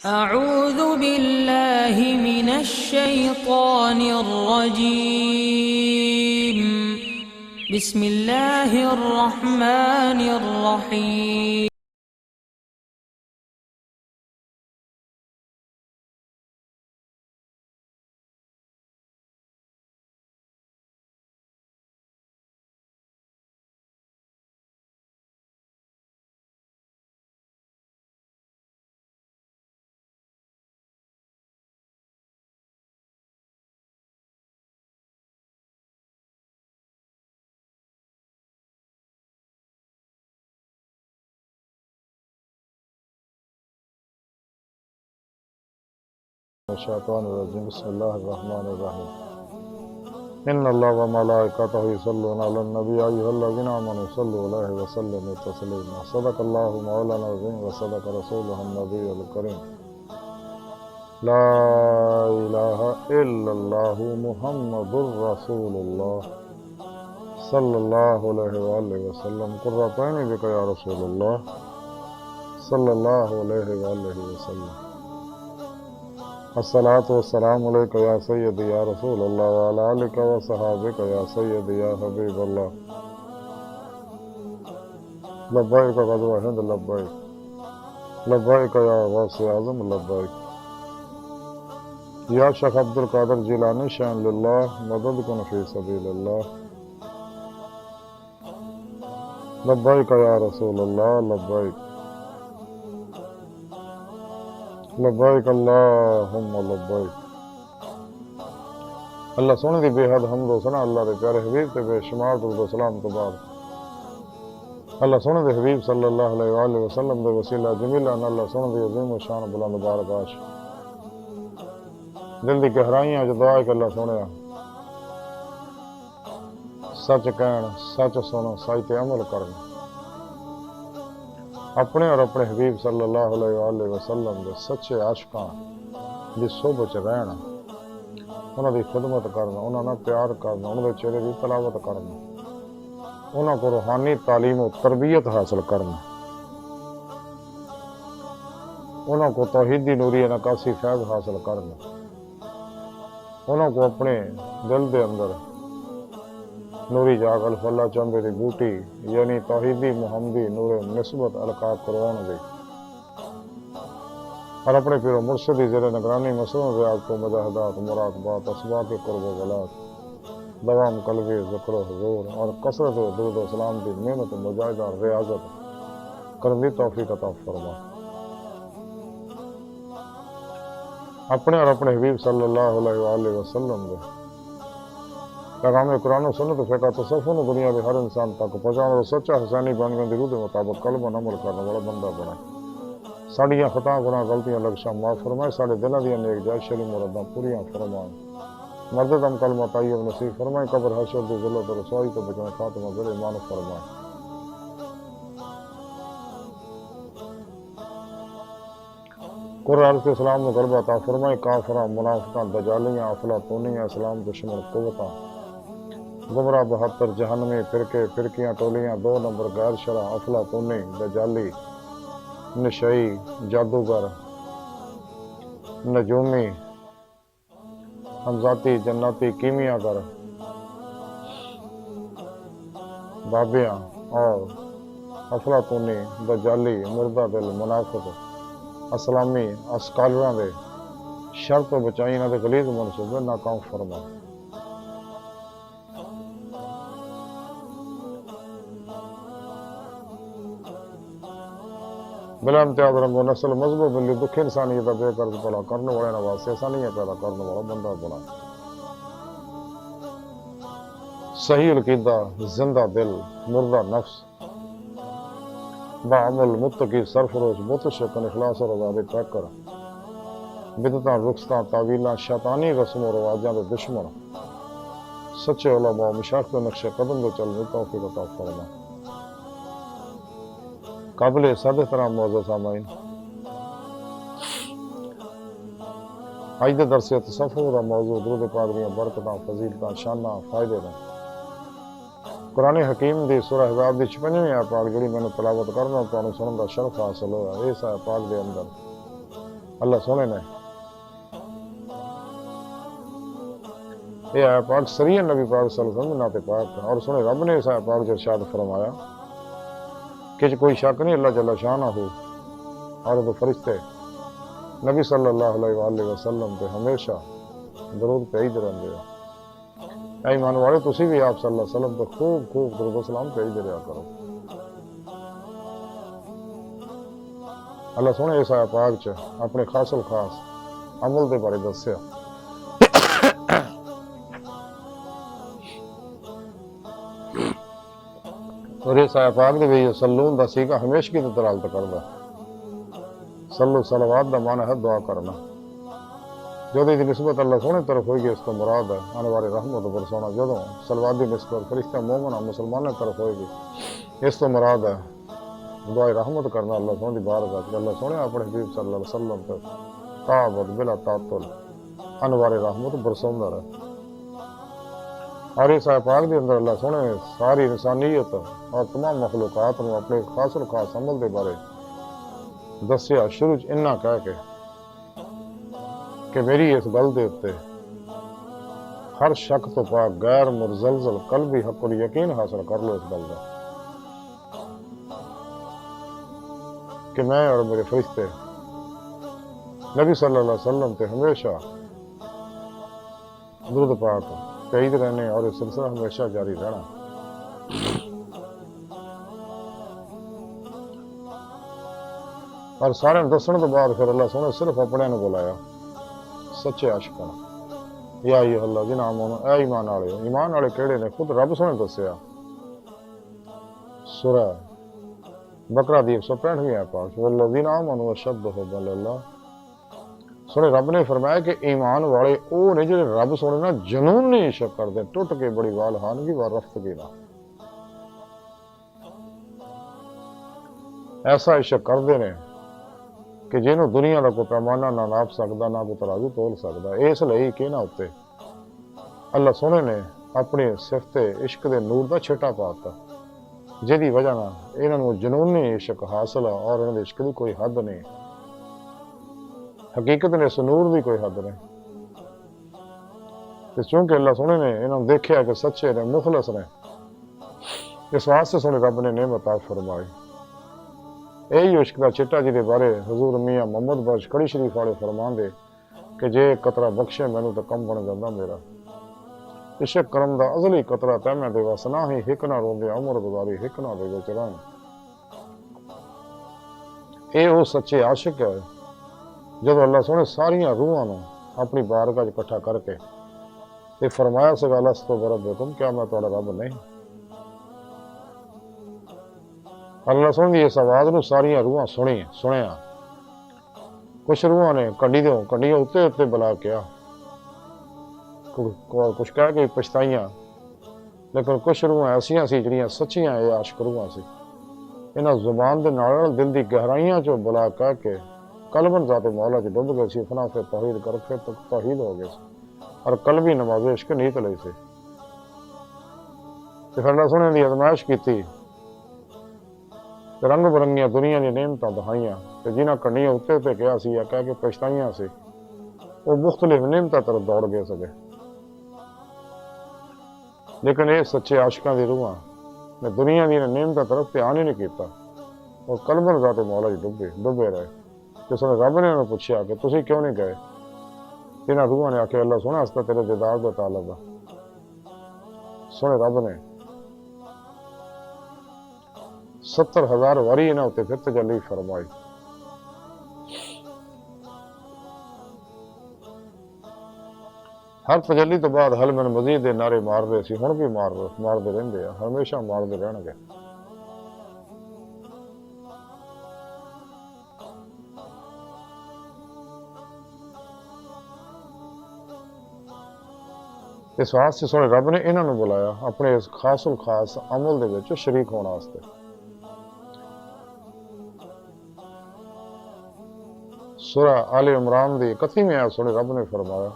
أعوذ بالله من الشيطان الرجيم. بسم الله الرحمن الرحيم. الشیطان الرجیم بسم اللہ الرحمن الرحیم ان اللہ وملائکتہ یصلون علی النبی ایھا الذین آمنوا صلوا علیہ وسلموا تسلیما صدق اللہ مولانا العظیم وصدق رسولہ النبی الکریم لا الہ الا اللہ محمد رسول اللہ صلی اللہ علیہ وآلہ وسلم قرۃ عینی بک یا رسول اللہ صلی اللہ علیہ وآلہ وسلم الصلاۃ والسلام علیک یا سیدی یا رسول اللہ وعلی آلک و صحابک یا سیدی یا حبیب اللہ لبیک غزوہ ہند لبیک لبیک یا غوث اعظم لبیک یا شیخ عبد القادر جیلانی شان للہ مدد کن فی سبیل اللہ لبیک یا رسول اللہ لبیک لبیک اللہم لبیک اللہ سونے دی بے حد حمد و ثنا اللہ دے پیارے حبیب تے بے شمار درود و سلام تو بعد اللہ سونے دے حبیب صلی اللہ علیہ وآلہ وسلم دے وسیلہ جمیلہ ان اللہ سونے دی عظیم و شان بلند بارگاہ دل دی گہرائیاں جو دعا ہے کہ اللہ سونے سچ کہن سچ سنو سچ تے عمل کرنا اپنے اور اپنے حبیب صلی اللہ علیہ وآلہ وسلم دے سچے عاشقاں دی صحبت رہنا انہاں دی خدمت کرنا انہاں نال پیار کرنا انہاں دے چہرے دی تلاوت کرنا انہاں کو روحانی تعلیم و تربیت حاصل کرنا انہاں کو توحیدی نوری نکاسی فیض حاصل کرنا انہاں کو اپنے دل دے اندر نوری جاگ الفلا چمبے دی بوٹی یعنی توحیدی محمدی نور نسبت القاب قرآن دی اور اپنے پیر و مرشدی زیر نگرانی مسلم ریاض کو مجاہدات مراقبات اسباق قرب و غلات دوام قلبی ذکر و حضور اور کثرت و درود و سلام دی محنت مجاہدہ ریاضت کرنے توفیق عطا فرما اپنے اور اپنے حبیب صلی اللہ علیہ وآلہ وسلم دے پیغام قرآن و سنت فقہ تصوف دنیا کے ہر انسان تک پہنچانا اور سچا حسینی بانگوں کی روح کے مطابق قلب و عمل کرنے والا بندہ بنا ساڑیاں خطا گناہ غلطیاں لغزشاں معاف فرمائے سارے دلاں دیاں نیک جائز شری مراداں پوریاں فرمائے مرد دم کلمہ طیب نصیب فرمائے قبر حشر دی ذلت و رسوائی تو بچائے خاتمہ ذل ایمان فرمائے قرآن کے اسلام و غلبہ عطا فرمائے کافراں منافقاں دجالیاں افلاطونیاں اسلام دشمن قوتاں گمراہ 72 جہنمی فرقے فرقیاں ٹولیاں 2 نمبر غیر شرع افلاطونی دجالی نشئی جادوگر نجومی حمزاتی جناتی کیمیاگر بابیاں اور افلاطونی دجالی مردہ دل منافق اسلامی اسکالراں دے شرط و بچائی انہاں دے غلیظ منصوبے ناکام فرما بلا امتیاز رنگ و نسل مذہب و ملی دکھ انسانیت بے قرض بلا کرنے والے نواز سے آسانیاں پیدا کرنے والا بندہ بنا صحیح القیدہ زندہ دل مردہ نفس بعمل متقی سرفروش متشکن اخلاص اور آزادی پیک کر بدعتاں رخصتاں تعویلاں شیطانی رسم و رواجاں دے دشمن سچے علماء مشائخ کے نقش قدم دے چلنے توفیق عطا فرما قابل صد احترام معزز سامعین آج دے درس تصوف دا موضوع درود پاک دیاں برکتاں فضیلتاں شاناں فائدے نے قرآن حکیم دی سورہ احزاب دی 56ویں آیت پاک جڑی میں نے تلاوت کرنا تانوں سنن دا شرف حاصل ہویا اس آیت پاک دے اندر اللہ سونے نے یہ آیا پاک سریع نبی پاک صلی اللہ علیہ وسلم نات پاک اور سنے رب نے اس آیا پاک جو ارشاد فرمایا کہ کوئی شک نہیں اللہ جل شانہ ہو اور وہ فرشتے نبی صلی اللہ علیہ وآلہ وسلم پہ ہمیشہ درود پہ ہی درن دے اے ایمان والے تسی بھی آپ صلی اللہ علیہ وسلم پہ خوب خوب درود و سلام پہ ہی دریا کرو اللہ سونے اس آیا پاک چ اپنے خاص الخاص عمل دے بارے دسیا اور اس آیا پاک دے بھی سلون دا سیگا ہمیشہ کی دلالت کردا صلو صلوات دا معنی ہے دعا کرنا جو دی نسبت اللہ سونے طرف ہوئی گی اس کو مراد ہے آنے والے رحمت برسونا جدوں صلوات دی نسبت فرشتہ مومن مسلمان طرف ہوئے گی اس کو مراد ہے دعائے رحمت کرنا اللہ سونے دی بارگاہ اللہ سونے اپنے حبیب صلی اللہ علیہ وسلم پر تعبد بلا تعطل انوار رحمت برسوندا رہے اور اس آئے پاک دے اندر اللہ سونے ساری انسانیت اور تمام مخلوقات میں اپنے خاص و خاص عمل دے بارے دسیا شروع انہاں کہہ کے کہ میری اس گل دے اتے ہر شک تو پاک غیر مرزلزل قلبی حق ال یقین حاصل کر لو اس گل کا کہ میں اور میرے فرشتے نبی صلی اللہ علیہ وسلم پہ ہمیشہ درود پاک کہید رہنے اور یہ سلسلہ ہمیشہ جاری رہنا اور سارے دسن تو بعد پھر اللہ سونے صرف اپنے نے بلایا سچے عاشقاں یا ایھا الذین آمنوا اے ایمان والے ایمان والے کیڑے نے خود رب سونے دسیا سورہ بقرہ دی 165ویں آیت پاک والذین آمنوا اشد حبا للہ سونے رب نے فرمایا کہ ایمان والے او نے جو رب سونے نا جنون نہیں عشق کرتے ٹوٹ کے بڑی وال ہانگی و رفتگی نہ ایسا عشق کرتے نے کہ جنہوں دنیا کا کوئی پیمانہ نہ ناپ سکتا نہ کوئی ترازو تول سکتا اس لیے کہ نہ ہوتے اللہ سونے نے اپنی صفت عشق دے نور دا چھٹا پاتا جدی وجہ نہ انہوں جنونی عشق حاصل ہے اور انہوں نے عشق دی کوئی حد نہیں حقیقت نے اس نور دی کوئی حد نہیں چونکہ اللہ سونے نے انہوں نے دیکھا کہ سچے نے مخلص نے اس واسطے سونے رب نے نعمت عطا فرمائی یہی عشق دا چٹا جی دے بارے حضور میاں محمد بخش کڑی شریف والے فرمان دے کہ جے قطرہ بخشے مینوں تو کم بن جاندا میرا عشق کرم دا ازلی قطرہ تے میں دے وسنا ہی ہک نہ روندے عمر گزاری ہک نہ دے وچ رہن اے او سچے عاشق ہے جب اللہ سونے ساریاں روحاں نو اپنی بارگاہ وچ اکٹھا کر کے تے فرمایا سگا لستو بربکم کیا میں تہاڈا رب نہیں اللہ سن دی اس آواز نو ساریاں روحاں سنیا کچھ روحاں نے کنڈیاں اتنے بلا کیا کچھ کہہ کے پچھتائیاں لیکن کچھ روحاں ایسیاں سی جڑیاں سچیاں اے عاشق روحاں سی انہاں زبان دے نال دل دی گہرائیاں چوں بلا کہہ کے قلباً ذات مولا چ ڈب گئے سی فنا پھر توحید کر پھر توحید ہو گئے سی اور قلبی نماز عشق نہیں تلے سی تے پھر اللہ سنے دی آزمائش کیتی رنگ برنگیاں دنیا دی نعمتاں دہائیاں تے جنہاں کنڈیاں اتنے تے کہا سی یا کہہ کے پچھتائیاں سی وہ مختلف نعمتاں طرف دوڑ گئے سکے لیکن یہ سچے عاشقاں دی روحاں نے دنیا دی نعمتاں طرف دھیان ہی نہیں کیتا اور قلباً ذات مولا جی ڈبے رہے جس نے رب نے انہوں نے پوچھا کہ تسی کیوں نہیں گئے انہاں روحاں نے آکھیا اللہ سونا استا تیرے دیدار دا طالب ہے سونے رب نے 70,000 واری انہاں تے پھر تجلی فرمائی ہر تجلی تو بعد حل من مزید دے نعرے مار رہے سی ہن بھی مار دے رہندے ہیں ہمیشہ مار دے رہن گے اس واسطے سونے رب نے انہوں نے بلایا اپنے اس خاص الخاص عمل دے وچ شریک ہونے واسطے سورہ آل عمران دی 31ویں آیت سونے رب نے فرمایا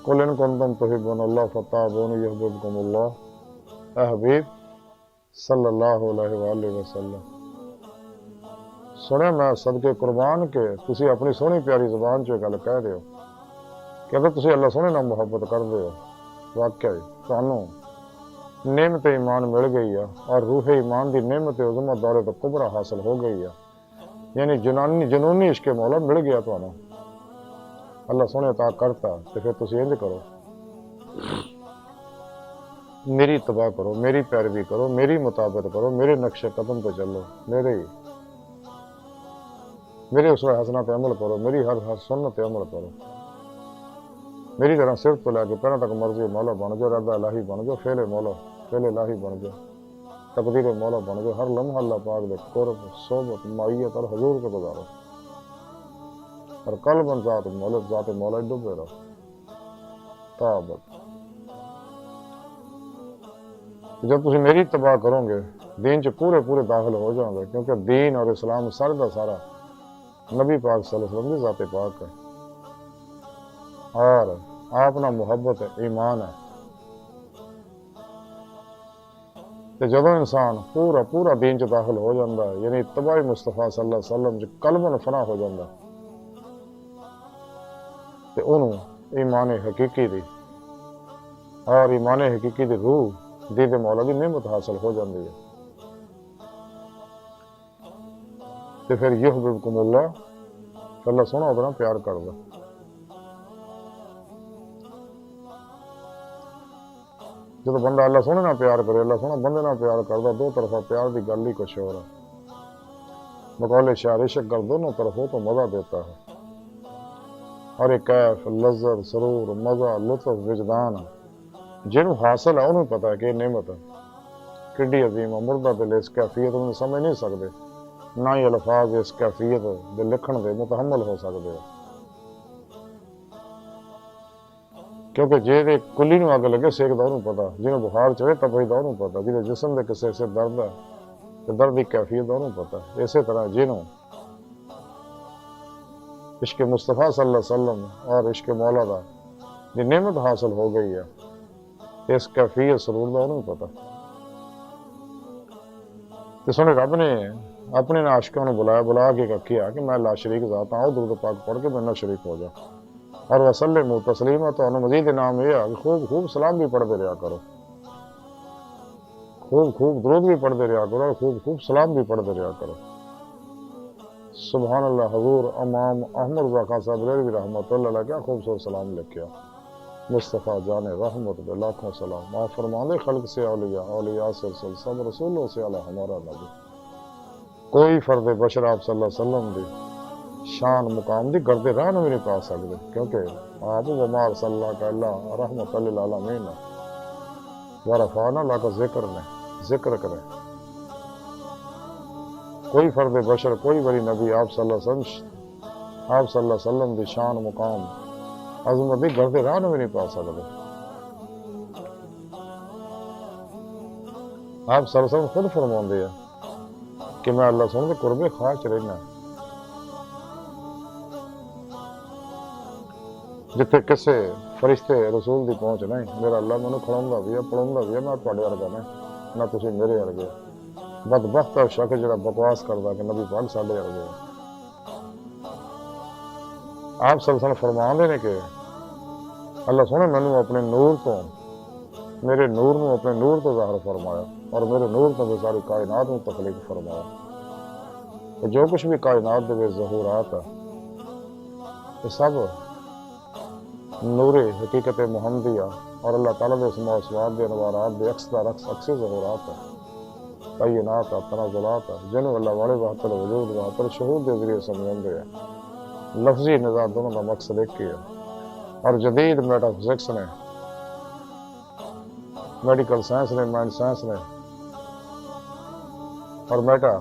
قل ان کنتم تحبون اللہ فتابون یحببکم اللہ اے حبیب صلی اللہ علیہ وآلہ وسلم سنیا میں صدقے قربان کے تسی اپنی سونی پیاری زبان چ گل کہہ رہے ہو کہ اگر تسی اللہ سونے نال محبت کرتے ہو واقعی تانوں نعمت ایمان مل گئی ہے اور روح ایمان دی نعمت عظمت دولت کبرا حاصل ہو گئی ہے، یعنی جنونی عشق مولا مل گیا تانوں، اللہ سونے عطا کرتا تو پھر تسی انج کرو، میری اتباع کرو، میری پیروی کرو، میری مطابقت کرو، میرے نقش قدم پہ چلو، میرے اسوہ حسنہ پہ عمل کرو، میری ہر سنت پہ عمل کرو، میری طرح صرف تو لے کے پہنا تک مرضی مولا بن جاؤ، ردہ الہی بن جاؤ، فعل مولا فعل الہی بن جاؤ، تقدیر مولا بن جاؤ، ہر لمحہ اللہ پاک دے قرب صحبت معیت اور حضور کو گزارو، اور قلب ذات مولا ڈوبے رہو تابت۔ جب تسی میری اتباع کرو گے دین چ پورے داخل ہو جاؤ گے، کیونکہ دین اور اسلام سارے دا سارا نبی پاک صلی اللہ علیہ وسلم کی ذات پاک ہے، اور آپ نہ محبت ہے، ایمان ہے۔ تو جب انسان پورا دین چ داخل ہو جاتا ہے، یعنی اتباع مصطفیٰ صلی اللہ علیہ وسلم قلباً فنا ہو جاتا، تو انہوں ایمان حقیقی دی اور ایمان حقیقی دی روح دید مولا دی نعمت حاصل ہو جاتی ہے، تو پھر یحببکم اللہ، اللہ سونا ادنا پیار کر دے۔ جب بندہ اللہ سونے نہ پیار کرے، اللہ سونا بندے نہ پیار کردا، دو طرفہ پیار دی گل ہی کچھ اور ہے، بقول شاعر عشق گر دونوں طرفوں تو مزہ دیتا ہے، اور ایک کیف لذت سرور مزہ لطف وجدان جنہوں حاصل ہے انہوں پتا ہے کہ یہ نعمت ہے کڈی عظیم ہے، مردہ دل اس کیفیت انہوں سمجھ نہیں سکتے، نہ ہی الفاظ اس کیفیت دے لکھن دے متحمل ہو سکتے ہیں، کیونکہ جے کلی نو اگ لگے سیکدا انہوں پتا، جنہوں بخار چڑھے تپیدا انہوں پتا، جنہوں جسم دے کسے سے درد ہے تو درد کی کیفیت انہوں پتا، اسی طرح جنہوں عشق مصطفیٰ صلی اللہ علیہ وسلم اور عشق مولا دا یہ نعمت حاصل ہو گئی ہے، اس کیفیت سرور دا انہوں پتا۔ تو سنے رب نے اپنے عاشقوں نے بلا کے کیا کہ میں لا شریک ذات آؤ، درود پاک پڑھ کے میرے نال شریک ہو جا، اور وسلم تسلیما، تو انہوں مزید انعام یہ ہے کہ خوب سلام بھی پڑھتے رہا کرو، خوب درود بھی پڑھتے رہا کرو، اور خوب سلام بھی پڑھتے رہا کرو۔ سبحان اللہ، حضور امام احمد رضا خان صاحب بریلوی رحمۃ اللہ علیہ کیا خوبصورت سلام لکھیا، مصطفیٰ جان رحمت دے لاکھوں سلام، آپ فرماندے خلق سے اولیاء سے رسول سب رسولوں سے اعلیٰ ہمارا نبی، کوئی فرد بشر آپ صلی اللہ علیہ وسلم دی شان مقام دی گردے راہ بھی نہیں پا سکتے، کیونکہ آپ وما ارسلناک الا رحمۃ للعالمین ورفعنا لک ذکر کرے، کوئی فرد بشر کوئی بڑی نبی آپ صلی اللہ علیہ وسلم دی شان مقام عظمت دی گردے راہ بھی نہیں پا سکتے۔ آپ صلی اللہ علیہ وسلم خود فرماندے ہیں کہ میں اللہ سن کے قربے خواہ چ رہنا، جتھے کسے فرشتے رسول دی پہنچ نہیں، میرا اللہ مینوں کھڑاوندا بھی ہے پڑھاوندا بھی ہے، میں تہاڈے ورگا نہیں، نہ تسی میرے ورگے، بدبخت ہے شخص جڑا بکواس کردا کہ نبی پاک ساڈے ورگے۔ آپ صلی اللہ علیہ وسلم فرماندے نے کہ اللہ سونے مینوں اپنے نور تو میرے نور نو اپنے نور تو ظاہر فرمایا، اور میرے نور تو ساری کائنات میں تخلیق فرمایا، جو کچھ بھی کائنات دے ظہورات ہے یہ سب نور حقیقت محمدیہ اور اللہ تعالیٰ دے اسماء و صفات دے انوارات دے عکسی ظہورات ہے، تعینات ہے، تنازلات ہے، جنہوں اللہ والے وحدت الوجود وحدت الشہود کے ذریعے سمجھاندے ہیں، لفظی نظام دونوں کا مقصد ایک ہی ہے، اور جدید میٹا فزکس نے میڈیکل سائنس نے مائنڈ سائنس نے اور میٹا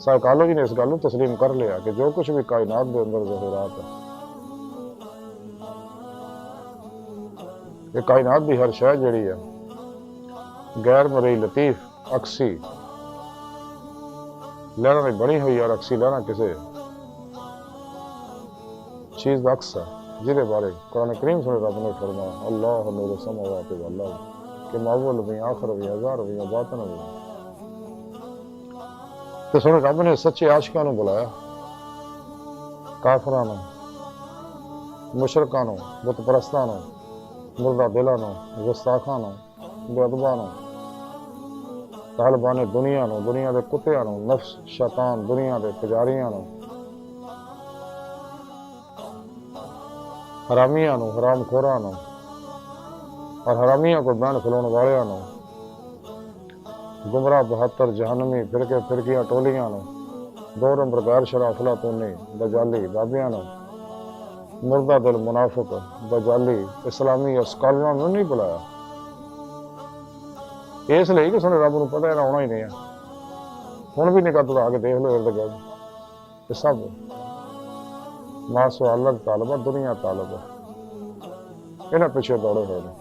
سائیکالوجی نے اس گل تسلیم کر لیا کہ جو کچھ بھی کائنات کے اندر ظہورات ہے، یہ کائنات کی ہر شے جڑی ہے غیر مرئی لطیف عکسی لہراں دی بنی ہوئی، اور عکسی لہراں کسی چیز کا عکس ہے، جہدے بارے قرآن کریم سنے رب نے فرمایا اللہ نور السماوات والارض، کہ اول بھی آخر بھی ہزار بھی باطن بھی، تو سن رب نے سچے عاشقاں نو بلایا، کافراں نو، مشرکاں نو، بت پرستاں نو، مردہ دلاں نو، گستاخاں نو، بے ادباں نو، طالبان دنیا نو، دنیا دے کتیاں نو، نفس شیطان دنیا دے پجاریاں نو، حرامیاں نو، حرام خوراں نو، اور حرامیاں کو بین کھلون والیاں نو، گمراہ بہتر جہنمی فرقے فرقیاں ٹولیاں نو، دو نمبر غیر شرع افلاطونی دجالی بابیاں نو، مردہ دل منافق دجالی اسلامی اسکالراں نو نہیں بلایا، اس لیے کہ سنے رب نو پتہ ہے آنا ہی نہیں ہے، ہن بھی نکاح تو آگے دیکھ لو ارد گرد، یہ سب ماسو الگ طالب ہے، دنیا طالب ہے، انہاں پیچھے دوڑے ہوئے نے،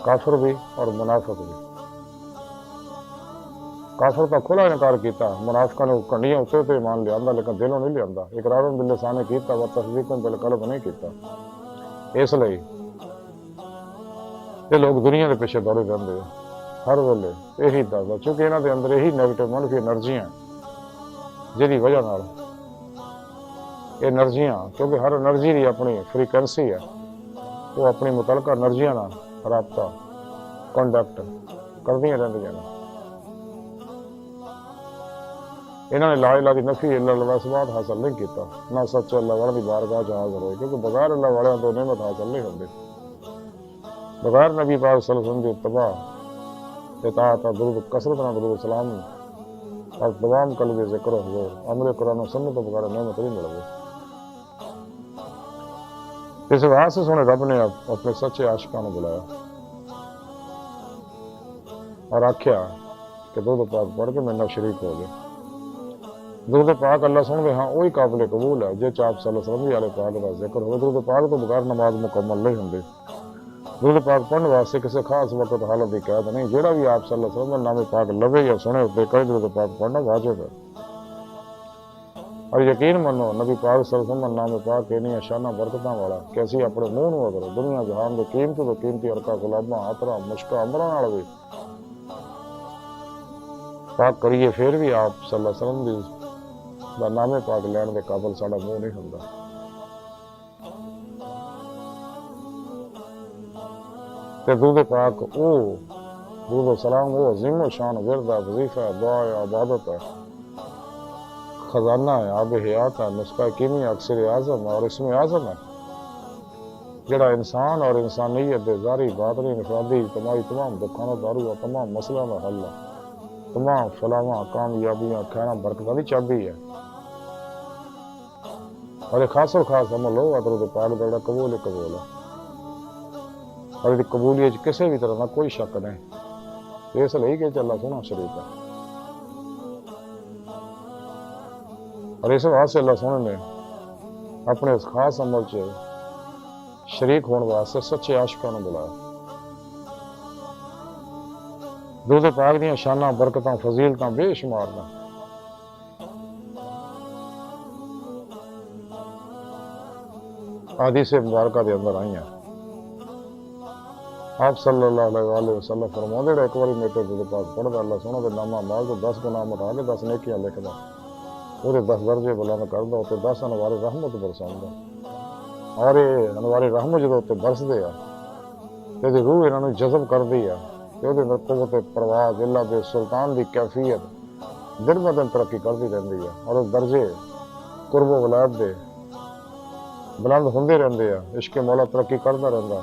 کافر بھی اور منافق بھی۔ کافر کا کھلا انکار کیتا، منافقاں نے کنڈیاں اتنے تے ایمان لیا لیکن دلوں نہیں لیا، اقرار باللسان کیتا و تصدیق بالقلب نہیں کیتا، اس لیے یہ لوگ دنیا کے پیچھے دوڑے رہتے ہیں ہر ویلے یہی دسدا، چونکہ انہاں دے اندر یہی نیگیٹو منفی انرجیاں جہی وجہ نال یہ انرجیاں، کیونکہ ہر انرجی کی اپنی فریکوینسی ہے، وہ اپنی متعلقہ انرجیاں نال رابطہ کنڈکٹ کردیاں رہندیاں نے۔ انہوں نے لا الہ دی نفی الا اللہ اثبات حاصل نہیں کیتا، نہ سچے اللہ والوں کی بارگاہ چ حاضر ہوئے، کیونکہ بغیر اللہ والوں تو نعمت حاصل نہیں ہوتی، بغیر نبی پاک صلی اللہ علیہ وسلم کی اتباع اطاعت اور درود کثرت نہ درود سلام اور تمام قلبی ذکر حضور عمل قرآن و سنت تو بغیر نعمت نہیں مل گئی۔ اس واسطے سے سونے رب نے اپنے سچے عاشقاں کو بلایا اور آخیا کہ درود پاک پڑھ کے میرے نال شریک ہو گئے۔ درود پاک اللہ سن دے ہاں وہی قابل قبول ہے جے آپ صلی اللہ علیہ وسلم والے پاک کا ذکر ہوئے، درود پاک تو بغیر نماز مکمل نہیں ہوندی، درود پاک پڑھنے واسطے کسی خاص وقت حالت کی قید نہیں، جہاں بھی آپ صلی اللہ علیہ وسلم نام پاک لبے یا سنے ہوتے کئی درود پاک پڑھنا واجب ہے، اور یقین منو نبی پاک صلی اللہ علیہ وسلم نام پاک انہی شانہ برکتاں والا کہ اسی اپنے منہ نو اگر دنیا جہان کے قیمتی تو قیمتی ارکا گلاباں عطراں مشکاں امراں نال بھی پاک کریے پھر بھی آپ صلی اللہ علیہ وسلم دا نام پاک لین دے قابل ساڈا منہ نہیں ہوندا۔ تے درود پاک او درود و سلام وہ عظیم و شان ورد ہے، وظیفہ ہے، دعا ہے، عبادت ہے، خزانہ ہے، آب حیات ہے، نسخہ کیمیا اکثر اعظم اور اسم اعظم ہے، جڑا انسان اور انسانیت دے ظاہری باطنی انفرادی اجتماعی تمام دکھاں دا دارو اور تمام مسئلہ دا حل ہے، تمام فلاواں کامیابیاں خیراں برکتاں دی چابی ہے، اور ایک خاص و خاص عمل ہو درود پاک دا جڑا قبول ہے اور اس قبولیت کسی بھی طرح کا کوئی شک نہیں، اس لیے کہ اللہ سونا شریف ہے، اور اس واسطے اللہ سونے نے اپنے اس خاص عمل سے شریک ہونے واسطے سچے عاشقاں نوں بلایا۔ درود پاک دیاں شاناں برکتاں فضیلتاں بے شمار نے، حدیث مبارکہ دے اندر آئی ہیں، آپ صلی اللہ علیہ وسلم فرماؤں جڑا ایک باری میرے درود پاک پڑھدا اللہ سونا دے نامہ مال تو 10 گناہ مٹا کے 10 نیکیاں لکھدا، وہ 10 درجے بلند کردا تے 10 انوار رحمت برساندا، اور یہ انوار رحمت جدوں تے برسدے آ تے روح انہاں نوں جذب کردی ہے تے اودے اندر قوت پرواز اللہ دے سلطان دی کیفیت دن ب دن ترقی کرتی رہندی ہے، اور درجے قرب و ولایت دے بلند ہوندے رہندے ہیں، عشق مولا ترقی کردا رہندا،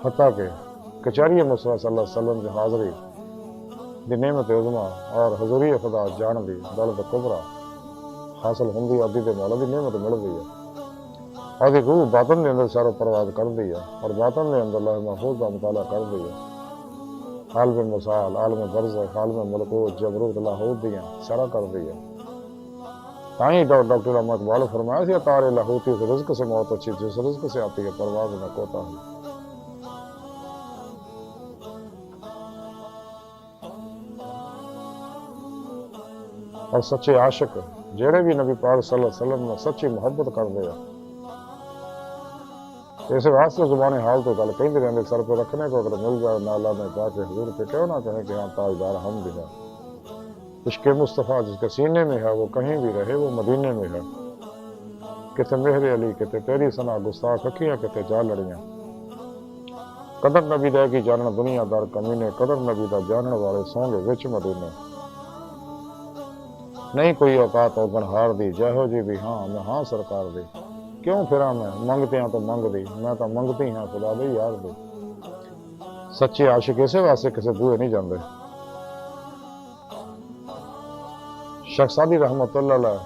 حتیٰ کہ کچہری مصطفیٰ صلی اللہ علیہ وسلم کی حاضری دی نعمت عظما اور حضوری خدا جان دی دولت کبرا حاصل ہوندی، عدی دے مولا دی نعمت ملدی ہے، اور دی روح باطن دے اندر سارو پرواز کردی ہے، اور باطن دے اندر لوح محفوظ کا مطالعہ کردی ہے، عالم مثال، عالم برزخ، عالم ملکوت، جبروت، لاہوت دیاں سارا کردی ہے۔ تائیں ڈاکٹر احمد اقبال فرمایا سی تارے لاہوتی اس رزق سے موت اچھی، جس رزق سے آتی ہے پرواز نہ کوتا ہے۔ اور سچے عاشق جڑے بھی نبی پاک صلی اللہ علیہ وسلم نے سچی محبت کردے ہیں، اس واسطے زبان حال تو گل کہیں رہتے سر پہ رکھنے کو اگر مل جائے نالا میں جا کے حضور پہ کیوں نہ کہیں کہ ہاں تاجدار ہم بھی ہیں۔ عشق مصطفیٰ جس کے سینے میں ہے وہ کہیں بھی رہے وہ مدینے میں ہے۔ کتے مہر علی کتے تیری سنا گستاخ اکھیاں کتے جا لڑیاں۔ قدر نبی دے کی جانن دنیا دار کمینے، قدر نبی دا جانن والے سوں گے وچ مدینے۔ نہیں کوئی اوقات اوگن ہار دی جہو جی بھی ہاں میں ہاں سرکار دی۔ کیوں پھراں میں منگتے ہاں تو منگ دی، میں تو منگتی ہاں خدا دی یار دی۔ سچے عاشق اسے واسطے کسے بوئے نہیں جاندے۔ شیخ سعدی رحمت اللہ علیہ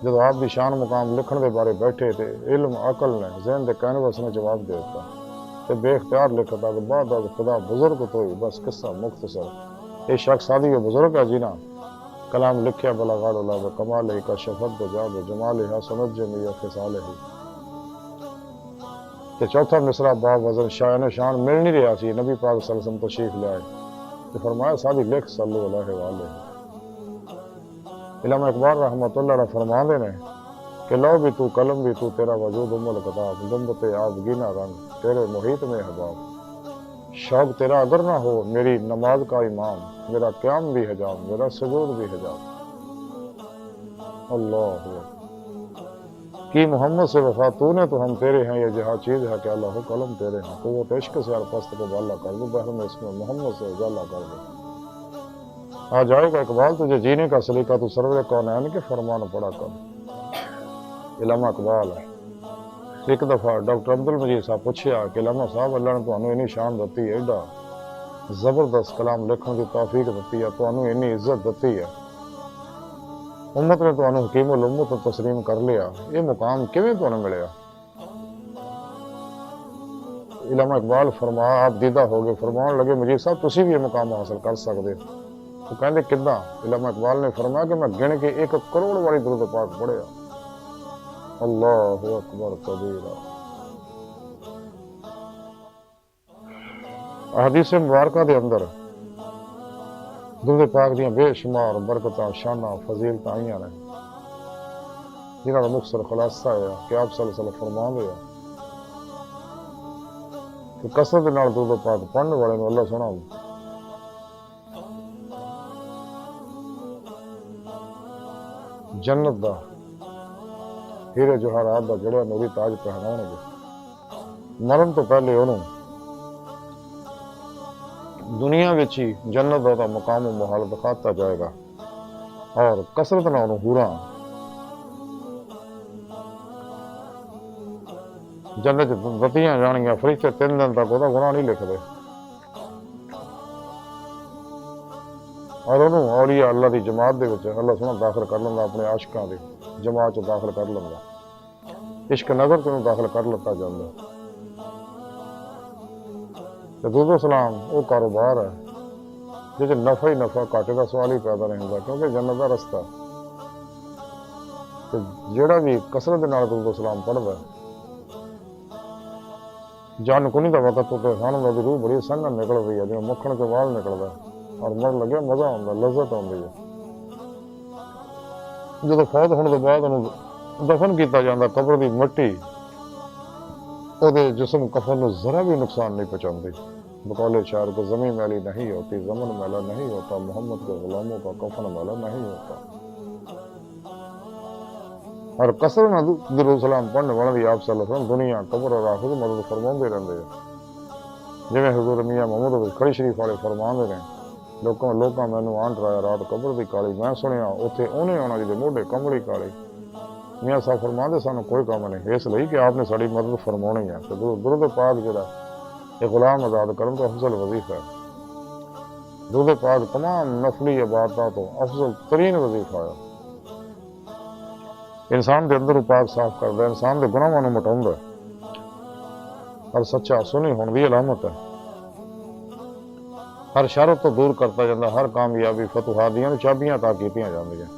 جدو آپ دی شان مقام لکھن دے بارے بیٹھے تھے علم عقل نے ذہن دے کینوس نے جواب دے دیتا تے بے اختیار لکھتا کہ بعد از خدا بزرگ تو ہی بس قصہ مختصر۔ یہ شیخ سعدی وہ بزرگ ہے جینا کلام لکھیا بلا غار اللہ کمال ہی کا شفت جاب جمال ہی سمجھ جمی خصال ہی۔ تے چوتھا مصرع باب وزن شاعن شان مل نہیں رہا سی، نبی پاک صلی اللہ علیہ وسلم تشریف لے آئے تے فرمایا سعدی لکھ صلو علیہ وآلہ۔ علامہ اقبال رحمۃ اللہ علیہ فرما دے نے کہ لو بھی تو قلم بھی تو تیرا وجود ام الکتاب، گنبت آبگینہ رنگ تیرے محیط میں حباب۔ شوق تیرا اگر نہ ہو میری نماز کا امام، میرا قیام بھی حجاب میرا سجود بھی حجاب۔ اللہ کی محمد سے وفا تو نے تو ہم تیرے ہیں، یہ جہاں چیز ہے کہ اللہ قلم تیرے ہیں، قوت عشق سے الپست کو بالا کر دو، بحر میں اس میں محمد سے اجالا کر دو۔ آ جائے گا اقبال تجھے جینے کا سلیقہ تو سرور کونین کے فرمان پڑا کر۔ علامہ اقبال ایک دفعہ ڈاکٹر عبدالمجید صاحب پوچھیا کہ علامہ صاحب اللہ نے تمہیں اینی شان دتی ہے، ایڈا زبردست کلام لکھن کی توفیق دتی ہے، تمہیں اینی عزت دتی ہے، امت نے تمہیں حکیم الامت تسلیم کر لیا، یہ مقام کیویں تمہیں ملیا؟ علامہ اقبال فرما آپ دیدہ ہو گئے، فرمان لگے مجید صاحب تسی بھی یہ مقام حاصل کر سکتے تو کہندے کداں؟ علامہ اقبال نے فرمایا کہ میں گن کے 1 کروڑ والی درود پاک پڑھیا۔ اللہ اکبر کبیرہ۔ احادیث مبارکہ دے اندر درود پاک دیاں بے شمار برکتاں شاناں فضیلتاں آئیاں نے جنہاں دا مختصر خلاصہ ہے کہ آپ صلی اللہ علیہ وسلم فرماندے ہیں کہ کثرت نال درود پاک پڑھنے والے نوں اللہ سونا جنت دا ہیرے جوہرات دا جڑا نوری تاج پہناؤں گے۔ مرن تو پہلے انہوں دنیا وچ ہی جنت دا مقام و محال دکھاتا جائے گا اور کثرت نہ انہوں حوراں جنت دتیاں جانگیاں، فرشتے 3 دن تک وہ گناہ نہیں لکھتے اور انہوں اولیاء اللہ دی جماعت دے وچ اللہ سونا داخل کر لیندا، اپنے عاشقاں دی جماعت چ داخل کر لیندا، عشق نظر تو داخل کر لتا جاندا۔ درود و سلام وہ کاروبار ہے جس نفع ہی نفع گھاٹے کا سوال ہی پیدا نہیں ہوتا، کیونکہ جنت کا رستہ جیڑا بھی کثرت دے نال درود و سلام پڑھدا جان کنی دا وقت ہوتے سانوں دی روح بڑی سنگن نکل رہی ہے، جی مکھن کے وال نکلدا اور مر لگے مزہ آتا لذت آتی ہے۔ جب فوت ہونے کے بعد انہوں دفن کیتا جاتا قبر دی مٹی وہ جسم کفن نو ذرا بھی نقصان نہیں پہنچاتی۔ بقول شاعر کو زمین میلی نہیں ہوتی، زمن میلا نہیں ہوتا، محمد کے غلاموں کا کفن میلا نہیں ہوتا۔ اور کثرت نال درود سلام پڑھنے والے آپ صلی اللہ علیہ وسلم دنیا قبر اور آخرت کی مدد فرماندے رہندے ہیں۔ جویں حضور میاں محمود کھڑی شریف والے فرماندے ہیں لوکاں مینوں آن ٹرایا رات قبر دی کالی، میں سنیا اتنے انہیں آنا جی موڈے کمڑی کالی۔ میاں صاحب فرماندے سانوں کوئی کام نہیں اس لیے کہ آپ نے ساری مدد فرمانی ہے۔ درود پاک جڑا یہ غلام آزاد کرن تو افضل وظیفہ ہے۔ درود پاک تمام نفلی عبادتوں تو افضل ترین وظیفہ ہے۔ انسان دے اندر پاک صاف کردا ہے، انسان دے گناہاں نوں مٹاوندا ہے اور سچا سنی ہون دی علامت ہے۔ ہر شر تو دور کرتا جاتا، ہر کامیابی فتوحات دیاں چابیاں عطا کیتیاں جاندیاں۔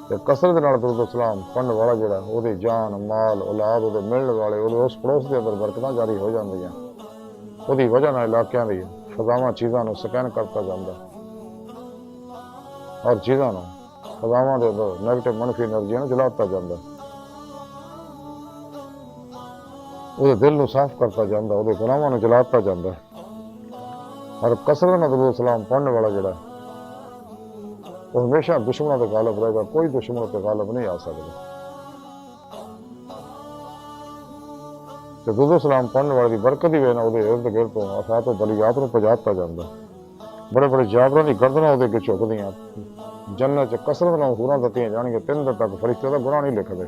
تے کثرت نال درود و سلام پڑھن والا جڑا او دی جان مال اولاد او دے ملن والے او دے اس پڑوس دے اندر برکتاں جاری ہو جاندیاں، او دی وجہ نال علاقیاں دی فضاواں چیزاں نوں سکین کرتا جاندا اور چیزاں نوں فضاواں دے اندر نیگیٹو منفی انرجیاں نوں جلاتا جاندا۔ ਉਹਦੇ ਦਿਲ ਨੂੰ ਸਾਫ਼ ਕਰਤਾ ਜਾਂਦਾ, ਉਹਦੇ ਗੁਨਾਹਾਂ ਨੂੰ ਜਲਾਤਾ ਜਾਂਦਾ। ਔਰ ਕਸਰਤ ਨਾਲ ਦਰੂਦ ਸਲਾਮ ਪੜ੍ਹਨ ਵਾਲਾ ਜਿਹੜਾ ਉਹ ਹਮੇਸ਼ਾ ਦੁਸ਼ਮਣਾਂ ਤੇ ਗਾਲਬ ਰਹੇਗਾ, ਕੋਈ ਦੁਸ਼ਮਣ ਤੇ ਗਾਲਬ ਨਹੀਂ ਆ ਸਕਦਾ। ਤੇ ਦਰੂਦ ਸਲਾਮ ਪੜ੍ਹਨ ਵਾਲੇ ਦੀ ਬਰਕਤ ਦੀ ਵਜ੍ਹਾ ਨਾਲ ਉਹਦੇ ਇਰਦ ਗਿਰਦ ਤੋਂ ਆਫਾਤ ਤੇ ਬਲੀਆਤ ਨੂੰ ਪਜਾਤਾ ਜਾਂਦਾ। ਬੜੇ ਬੜੇ ਜਾਬਰਾਂ ਦੀ ਗਰਦਨਾਂ ਉਹਦੇ ਅੱਗੇ ਝੁਕਦੀਆਂ। ਜੰਨਤ 'ਚ ਕਸਰਤ ਨਾਲ ਹੂਰਾਂ ਦਿੱਤੀਆਂ ਜਾਣਗੀਆਂ, 3 ਦਿਨ ਤੱਕ ਫਰਿਸ਼ਤੇ ਦਾ ਗੁਨਾਹ ਨਹੀਂ ਲਿਖਦੇ।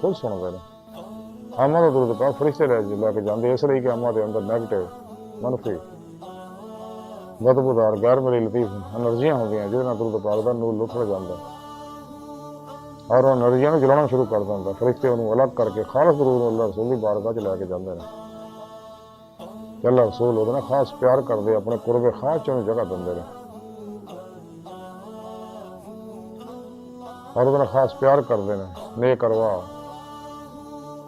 ਖੁਦ ਸੁਣਦੇ ਨੇ। ਆਮਾ ਦਾ ਦਰੂਦ ਪਾਕ ਫਰਿਸ਼ਤੇ ਲੈ ਕੇ ਜਾਂਦੇ, ਇਸ ਲਈ ਕਿ ਆਮਾ ਦੇ ਅੰਦਰ ਨੈਗੇਟਿਵ, ਮਨਫੀ, ਬਦਬੂਦਾਰ, ਗੈਰ ਮਿਲੀ ਲਤੀਫ ਐਨਰਜੀਆਂ ਹੁੰਦੀਆਂ, ਜਿਹਦੇ ਨਾਲ ਦਰੂਦ ਪਾਕ ਦਾ ਨੂਰ ਲੁੱਟੜ ਜਾਂਦਾ ਔਰ ਉਹ ਐਨਰਜੀਆਂ ਨੂੰ ਜਲਾਉਣਾ ਸ਼ੁਰੂ ਕਰ ਦਿੰਦਾ। ਫਰਿਸ਼ਤੇ ਉਹਨੂੰ ਅਲੱਗ ਕਰਕੇ ਖਾਲਸ ਦਰੂਦ ਅੱਲਾ ਰਸੂਲ ਦੀ ਬਾਰਗਾਹ 'ਚ ਲੈ ਕੇ ਜਾਂਦੇ ਨੇ। ਤੇ ਅੱਲਾ ਰਸੂਲ ਉਹਦੇ ਨਾਲ ਖਾਸ ਪਿਆਰ ਕਰਦੇ, ਆਪਣੇ ਕੁਰਬੇ ਖਾਸ 'ਚ ਉਹਨੂੰ ਜਗ੍ਹਾ ਦਿੰਦੇ ਨੇ ਔਰ ਉਹਦੇ ਨਾਲ ਖਾਸ ਪਿਆਰ ਕਰਦੇ ਨੇ। ਨੇਕ ਅਰਵਾਹ,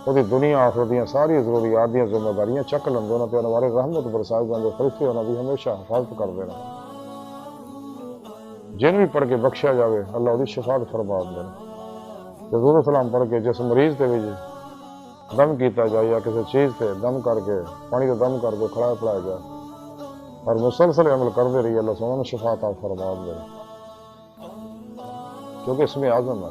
ਉਹਦੀ ਦੁਨੀਆ ਆਖਰਤ ਦੀਆਂ ਸਾਰੀਆਂ ਜ਼ਰੂਰੀਆਤ ਦੀਆਂ ਜ਼ਿੰਮੇਵਾਰੀਆਂ ਚੱਕ ਲੈਂਦੇ, ਉਹਨਾਂ ਤੇ ਅਨਵਾਰੇ ਰਹਿਮਤ ਬਰਸਾਏ ਜਾਂਦੇ। ਫਰਿਸ਼ਤੇ ਉਹਨਾਂ ਦੀ ਹਮੇਸ਼ਾ ਹਿਫਾਜ਼ਤ ਕਰਦੇ ਨੇ। ਜਿਹਨੂੰ ਵੀ ਪੜ੍ਹ ਕੇ ਬਖਸ਼ਿਆ ਜਾਵੇ ਅੱਲਾਹ ਉਹਦੀ ਸ਼ਫਾਅਤ ਫਰਮਾ ਦਿੰਦੇ ਨੇ। ਤੇ ਦੁਰੂਦ ਸਲਾਮ ਪੜ੍ਹ ਕੇ ਜਿਸ ਮਰੀਜ਼ ਦੇ ਵਿੱਚ ਦਮ ਕੀਤਾ ਜਾਏ ਜਾਂ ਕਿਸੇ ਚੀਜ਼ ਤੇ ਦਮ ਕਰਕੇ ਪਾਣੀ ਦਾ ਦਮ ਕਰਕੇ ਖਿਲਾਇਆ ਪਿਲਾਇਆ ਜਾਏ ਔਰ ਮੁਸਲਸਲ ਅਮਲ ਕਰਦੇ ਰਹੀਏ, ਅੱਲਾਹ ਸੋਹਣਾ ਸ਼ਫਾਅਤ ਫਰਮਾ ਦਿੰਦੇ ਨੇ। ਕਿਉਂਕਿ ਇਸਮੇ ਆਜ਼ਮ ਹੈ,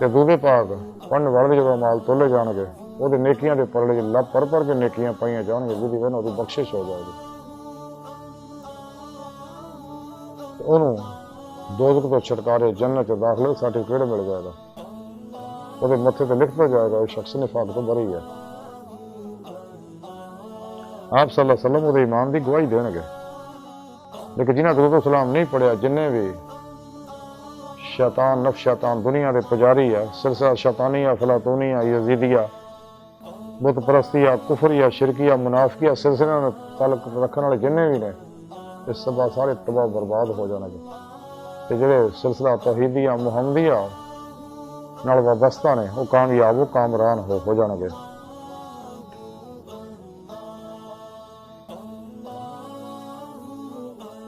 ਤੇ ਦੂਦੇ ਪਾਕ ਪੜ੍ਹਨ ਵਾਲੇ ਜਦੋਂ ਮਾਲ ਤੋਲੇ ਜਾਣਗੇ ਉਹਦੇ ਨੇਕੀਆਂ ਦੇ ਪਰੜੇ 'ਚ ਲੱਭ ਪਰ ਕੇ ਨੇਕੀਆਂ ਪਾਈਆਂ ਜਾਣਗੇ, ਜਿਹਦੀ ਵਜ੍ਹਾ ਨਾਲ ਉਹਦੀ ਬਖਸ਼ਿਸ਼ ਹੋ ਜਾਏਗੀ। ਉਹਨੂੰ ਦੋਜ਼ਖ ਤੋਂ ਛੁਟਕਾਰੇ ਜੰਨਤ 'ਚ ਦਾਖਲੇ ਸਰਟੀਫਿਕੇਟ ਮਿਲ ਜਾਏਗਾ। ਉਹਦੇ ਮੱਥੇ ਤੇ ਲਿਖਦਾ ਜਾਏਗਾ ਉਹ ਸ਼ਖਸ ਨਿਫਾਕ ਤੋਂ ਬਰੀ ਹੈ। ਆਪ ਸੱਲੱਲਾਹੁ ਅਲੈਹਿ ਵਸੱਲਮ ਉਹਦੇ ਈਮਾਨ ਦੀ ਗਵਾਹੀ ਦੇਣਗੇ। ਲੇਕਿਨ ਜਿਨ੍ਹਾਂ ਦਰੂਦ ਸਲਾਮ ਨਹੀਂ ਪੜਿਆ, ਜਿੰਨੇ ਵੀ ਸ਼ੈਤਾਨ, ਨਫਸ ਸ਼ੈਤਾਨ ਦੁਨੀਆ ਦੇ ਪੁਜਾਰੀ ਆ, ਸਿਲਸਿਲਾ ਸ਼ੈਤਾਨੀਆ, ਅਫਲਾਤੂਨੀਆ, ਯਜ਼ੀਦੀਆ, ਬੁੱਤ ਪ੍ਰਸਤੀਆ, ਕੁਫਰੀਆ, ਸ਼ਿਰਕੀਆ, ਮੁਨਾਫਕੀਆ ਸਿਲਸਿਲੇ ਨਾਲ ਤਾਲੁਕ ਰੱਖਣ ਵਾਲੇ ਜਿੰਨੇ ਵੀ ਨੇ, ਇਹ ਸਭ ਸਾਰੇ ਤਬਾਹ ਬਰਬਾਦ ਹੋ ਜਾਣਗੇ। ਤੇ ਜਿਹੜੇ ਸਿਲਸਿਲਾ ਤੌਹੀਦੀਆ, ਮੁਹੰਮਦੀਆ ਨਾਲ ਵਾਬਸਤਾ ਨੇ, ਉਹ ਕਾਮਯਾਬ, ਉਹ ਕਾਮਰਾਨ ਹੋ ਜਾਣਗੇ।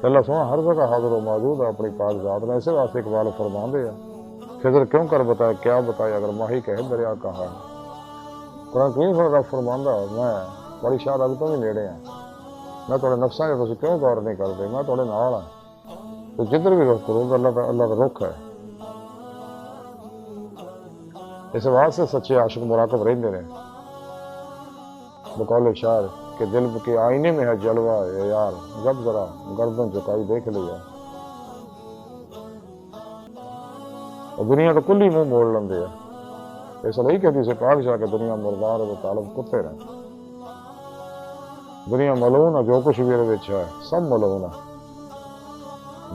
اللہ سونا ہر جگہ حاضر و موجود ہے اپنی پاک ذات میں، اسے واسطے اقبال فرماندے ہیں خضر کیوں کر بتائے کیا بتائے اگر ماہی کہے دریا کہا ہے۔ قرآن کریم رب فرماندا میں بڑی شاہ رب تو بھی نیڑے ہیں، میں تھوڑے نفساں جو تسی کیوں غور نہیں کرتے، میں تھوڑے نال ہاں، تو جدھر بھی رخ کرو اللہ کا رخ ہے۔ اس واسطے سچے عاشق مراقب رہندے نے، بقول شاعر کہ دل کے آئینے میں ہے جلوہ ہے یار، جب ذرا گردن جھکائی دیکھ لیا۔ اور دنیا تو کل ہی منہ موڑ لیندے ہے، اس لیے کہ حدیث پاک جا کے دنیا مردار و طالب کتے رہے، دنیا ملعون ہے، جو کچھ بھی ہے سب ملعون ہے۔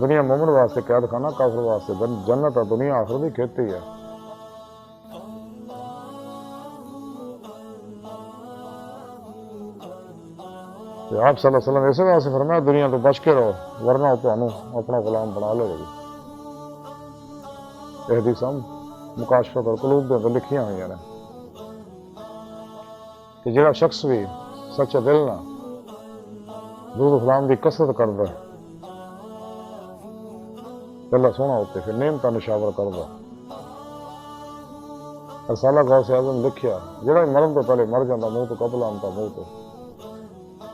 دنیا مومن واسطے قید خانہ، کافر واسطے جنت ہے، دنیا آخرت کی کھیتی ہے۔ آپ صلی اللہ علیہ وسلم اسے واسطے فرمایا دنیا تو بچ کے رہو ورنہ تمہیں اپنا غلام بنا لے گی۔ یہ حدیث مکاشفۃ القلوب دے اندر لکھیاں ہوئی ہیں کہ جڑا شخص بھی سچا دل نہ درود سلام دی کثرت کردا ہے، اللہ سونا ہوتے پھر نعمتاں نشاور کردا۔ رسالہ غوث اعظم لکھیا جڑا مرن تو پہلے مر جاندا منہ تو قبل آندا منہ تو۔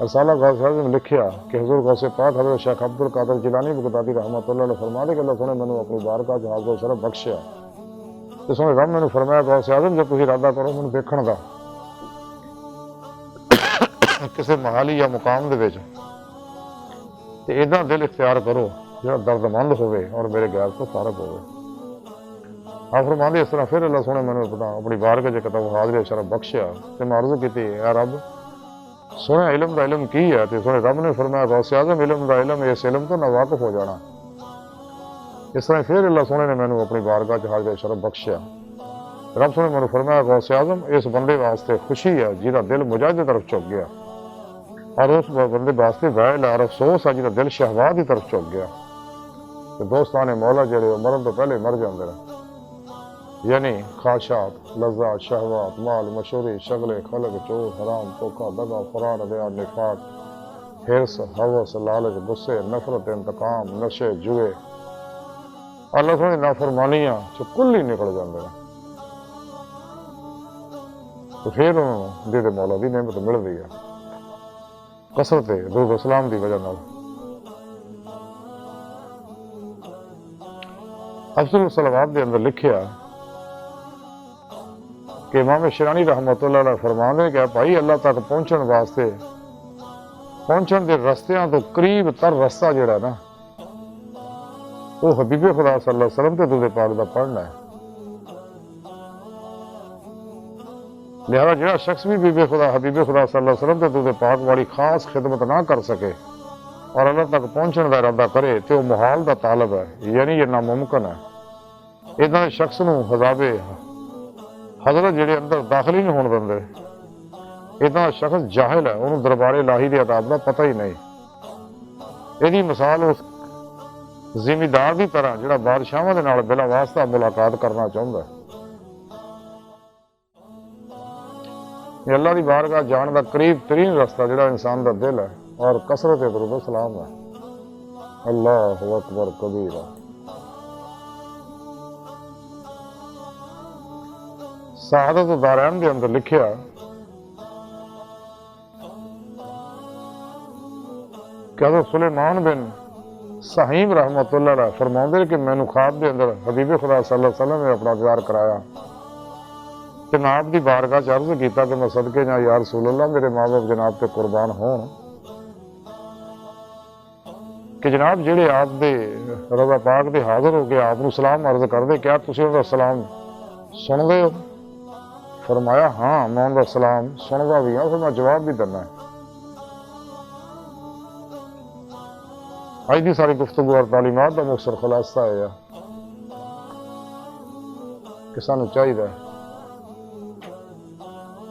رسالہ غوث اعظم لکھیا کہ حضور غوث پاک حضرت شیخ عبد القادر جیلانی بغدادی رحمۃ اللہ علیہ فرما دے کہ اللہ سونے مینوں اپنی بارگاہ وچ حاضر و شرف بخشیا، تے سونے رب مینوں فرمایا غوث اعظم جب تسی ارادہ کرو مینوں دیکھن دا کسی محالی یا مقام دے وچ، تے ایداں دل اختیار کرو جڑا درد مند ہوئے اور میرے غیر تو فارغ ہوئے۔ آپ فرماندے اس طرح پھر اللہ سونے مینوں اپنی بارگاہ وچ کتاب حاضر و شرف بخشیا، تے میں عرض کیتی اے رب سونے علم دا علم کی ہے، تے سونے رب نے فرمایا غوث اعظم علم دا علم اس علم تو نہ واقف ہو جانا۔ اس طرح پھر اللہ سونے نے مینوں اپنی بارگاہ چ حاضر شرف بخشیا۔ رب سونے نے فرمایا غوث اعظم اس بندے واسطے خوشی ہے جہاں دل مجاہد کی طرف چک گیا، اور اس بندے واسطے ویل اور افسوس ہے جہاں دل شہوات کی طرف چک گیا۔ تے دوستان مولا جڑے مرن تو پہلے مر جاندے نے، یعنی خواہشات، لذات، شہوات، مال، مشہوری، شغل، خلق، چور، حرام، دھوکہ، دغا، فرار، ریا، نفاق، حرص، ہوس، لالچ، غصے، نفرت، انتقام، نشے، جوئے، اللہ سونے نافرمانیاں جو کل ہی نکل جاندے ہیں، تو پھر انہوں نے دے مولا دی نعمت مل رہی ہے کثرت درود و سلام دی وجہ نال۔ افضل الصلوات دے اندر لکھیا کہ امام شیرانی رحمۃ اللہ علیہ فرماندے کہ بھائی اللہ تک پہنچن واسطے پہنچن دے رستیاں تو قریب تر رستہ جڑا نا وہ حبیب خدا صلی اللہ علیہ وسلم تے درود پاک دا پڑھنا ہے۔ لہذا جڑا شخص بھی حبیب خدا صلی اللہ علیہ وسلم تے درود پاک والی خاص خدمت نہ کر سکے اور اللہ تک پہنچن دا ارادہ کرے تو وہ محال دا طالب ہے، یعنی یہ ناممکن ہے۔ ادھر شخص نو حضاب حضرت جڑے اندر داخل ہی نہیں ہون دندے، اتنا شخص جاہل ہے، انہوں دربار الہی دی عطا دا پتہ ہی نہیں۔ یہ مثال اس ذمہ دی طرح جڑا بادشاہاں دے نال بلا واسطہ ملاقات کرنا چاہندا ہے۔ یہ اللہ دی بارگاہ جان دا قریب ترین رستہ جڑا انسان دا دل ہے اور کثرت درود و سلام ہے۔ اللہ اکبر کبیرہ۔ سعادت الدارین دے اندر لکھیا کہ حضرت سلیمان بن سہیم رحمۃ اللہ علیہ فرماندے کہ میں نے خواب دے اندر حبیب خدا صلی اللہ علیہ وسلم نے اپنا دیدار کرایا، جناب دی بارگاہ چ عرض کیتا کہ میں صدقے جا یا رسول اللہ میرے ماں باپ جناب تے قربان ہون کہ جناب جڑے آپ دے رضا پاک دے حاضر ہو کے آپ نو سلام عرض کر دے کیا تسی انہاں دا سلام سن دے ہو؟ فرمایا ہاں میں انہاں دا سلام سندا بھی ہاں، پھر میں جواب بھی دینا ہے۔ اج دی ساری گفتگو اور تعلیمات کا مختصر خلاصہ ہے کہ سانو چاہیے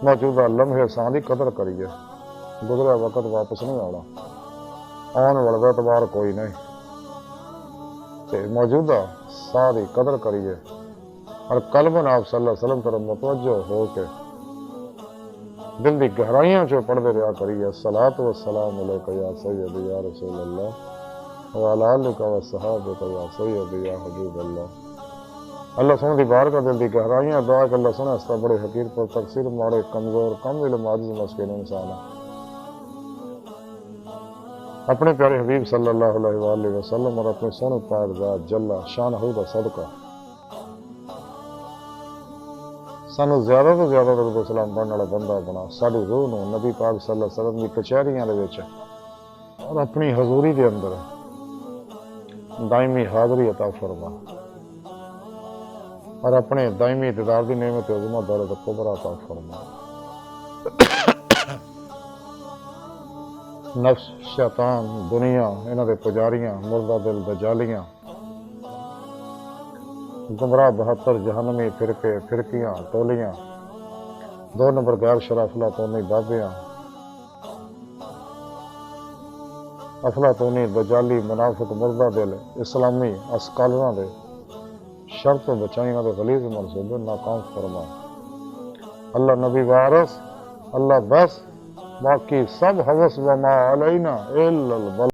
موجودہ لمحے سان کی قدر کریے، گزرا وقت واپس نہیں آنا، آن والا اعتبار کوئی نہیں، تے موجودہ ساہ کی قدر کریے اور قلباً آپ صلی اللہ علیہ وسلم طرف متوجہ ہو کے دل کی گہرائیاں چو پڑھتے رہا کریے۔ الصلاۃ والسلام علیک یا سیدی یا رسول اللہ وعلی آلک وصحابک یا سیدی یا حبیب اللہ۔ اللہ سونے دی بار کا دل دی گہرائیاں دعا کہ اللہ سونے استا بڑے حقیر پر تقصیر ماڑے کمزور کم علم عاجز مسکین انسان ہے۔ اپنے پیارے حبیب صلی اللہ علیہ وآلہ وسلم اور اپنے سونے پاک ذات جل شان ہو دا صدقہ سانو زیادہ تو زیادہ درود و سلام پڑھنے والا بندہ بنا، ساری روح نو نبی پاک صلی اللہ علیہ وسلم کی کچہریاں دے وچ اور اپنی حضوری دے اندر دائمی حاضری عطا فرما اور اپنے دائمی اقتدار دی نعمت عظمہ دولت کبریٰ عطا فرما۔ نفس شیطان دنیا انہاں دے پجاریاں مردہ دل دجالیاں گمراہ 72 جہنمی فرقے فرقیاں ٹولیاں 2 نمبر غیر شرع افلاطونی بابیاں افلاطونی دجالی منافق مردہ دل اسلامی اسکالراں دے شر تو بچائیں دے غلیظ منصوبے ناکام فرما۔ اللہ نبی وارث اللہ بس باقی سب حوث وما علینا الا البلاغ۔